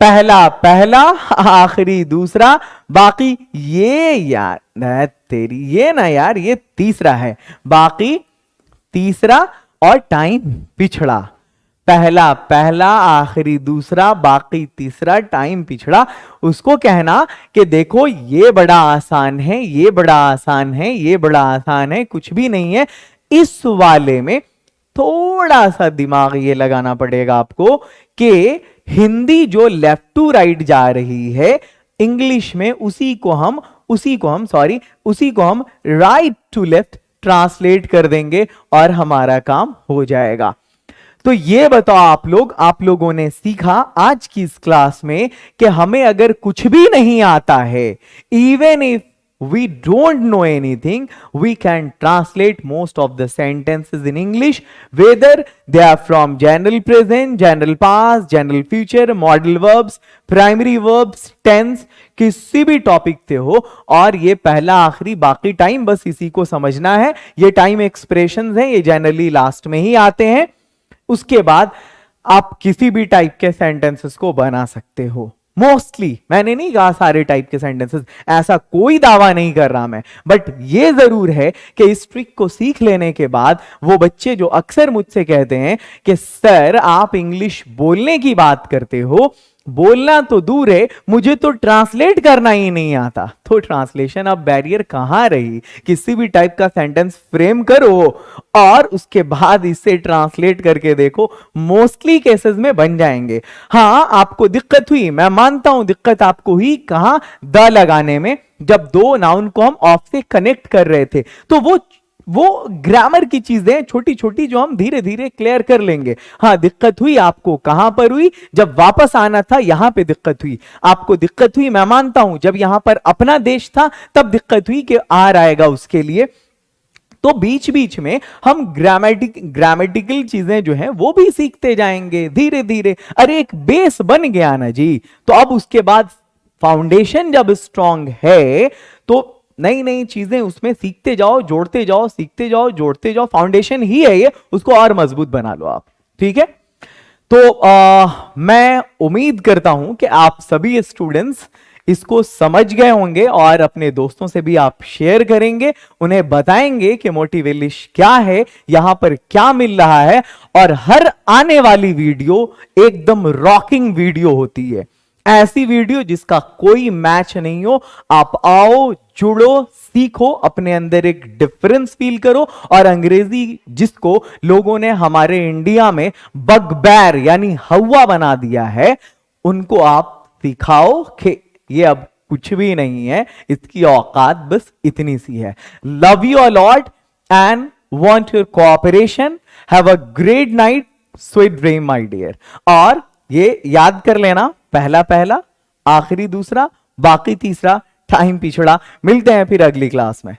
[SPEAKER 1] पहला पहला आखिरी दूसरा, बाकी ये यार तेरी ये ना यार, ये तीसरा है, बाकी तीसरा और टाइम पिछड़ा। पहला पहला आखिरी दूसरा, बाकी तीसरा, टाइम पिछड़ा। उसको कहना कि देखो ये बड़ा आसान है, ये बड़ा आसान है, ये बड़ा आसान है, कुछ भी नहीं है। इस वाले में थोड़ा सा दिमाग ये लगाना पड़ेगा आपको कि हिंदी जो लेफ्ट टू राइट जा रही है, इंग्लिश में उसी को हम राइट टू लेफ्ट ट्रांसलेट कर देंगे और हमारा काम हो जाएगा। तो ये बताओ आप लोगों ने सीखा आज की इस क्लास में कि हमें अगर कुछ भी नहीं आता है, even if we don't know anything, we can translate most of the sentences in English, whether they are from general present, general past, general future, modal verbs, primary verbs, tense, किसी भी टॉपिक से हो। और ये पहला आखिरी बाकी टाइम, बस इसी को समझना है। ये टाइम एक्सप्रेशंस हैं, ये जनरली लास्ट में ही आते हैं। उसके बाद आप किसी भी टाइप के सेंटेंसेस को बना सकते हो। मोस्टली, मैंने नहीं कहा सारे टाइप के सेंटेंसेस, ऐसा कोई दावा नहीं कर रहा मैं, बट ये जरूर है कि इस ट्रिक को सीख लेने के बाद वो बच्चे जो अक्सर मुझसे कहते हैं कि सर आप इंग्लिश बोलने की बात करते हो, बोलना तो दूर है, मुझे तो ट्रांसलेट करना ही नहीं आता। तो ट्रांसलेशन अब बैरियर कहां रही? किसी भी टाइप का सेंटेंस फ्रेम करो और उसके बाद इसे ट्रांसलेट करके देखो, मोस्टली केसेस में बन जाएंगे। हाँ, आपको दिक्कत हुई, मैं मानता हूं दिक्कत आपको हुई, कहां? द लगाने में। जब दो नाउन को हम ऑफ से कनेक्ट कर रहे थे तो वो वो ग्रामर की चीजें छोटी छोटी जो हम धीरे धीरे क्लियर कर लेंगे। हाँ, दिक्कत हुई आपको कहां पर हुई, जब वापस आना था यहां पे दिक्कत हुई। आपको दिक्कत हुई मैं मानता हूं, जब यहां पर अपना देश था तब दिक्कत हुई कि आर आएगा उसके लिए। तो बीच बीच में हम ग्रामेटिकल चीजें जो है वो भी सीखते जाएंगे धीरे धीरे। अरे एक बेस बन गया ना जी, तो अब उसके बाद फाउंडेशन जब स्ट्रांग है तो नई नई चीजें उसमें सीखते जाओ, जोड़ते जाओ, सीखते जाओ, जोड़ते जाओ। फाउंडेशन ही है ये, उसको और मजबूत बना लो आप। ठीक है, तो मैं उम्मीद करता हूं कि आप सभी स्टूडेंट्स इसको समझ गए होंगे और अपने दोस्तों से भी आप शेयर करेंगे, उन्हें बताएंगे कि मोटिवेलिश क्या है, यहां पर क्या मिल रहा है। और हर आने वाली वीडियो एकदम रॉकिंग वीडियो होती है, ऐसी वीडियो जिसका कोई मैच नहीं हो। आप आओ, जुड़ो, सीखो, अपने अंदर एक डिफरेंस फील करो। और अंग्रेजी जिसको लोगों ने हमारे इंडिया में बगबैर यानी हवा बना दिया है, उनको आप सिखाओ कि ये अब कुछ भी नहीं है, इसकी औकात बस इतनी सी है। Love you a lot and want your cooperation. Have a great night, sweet dream my dear. और ये याद कर लेना, पहला पहला, आखिरी दूसरा, बाकी तीसरा, टाइम पिछड़ा। मिलते हैं फिर अगली क्लास में।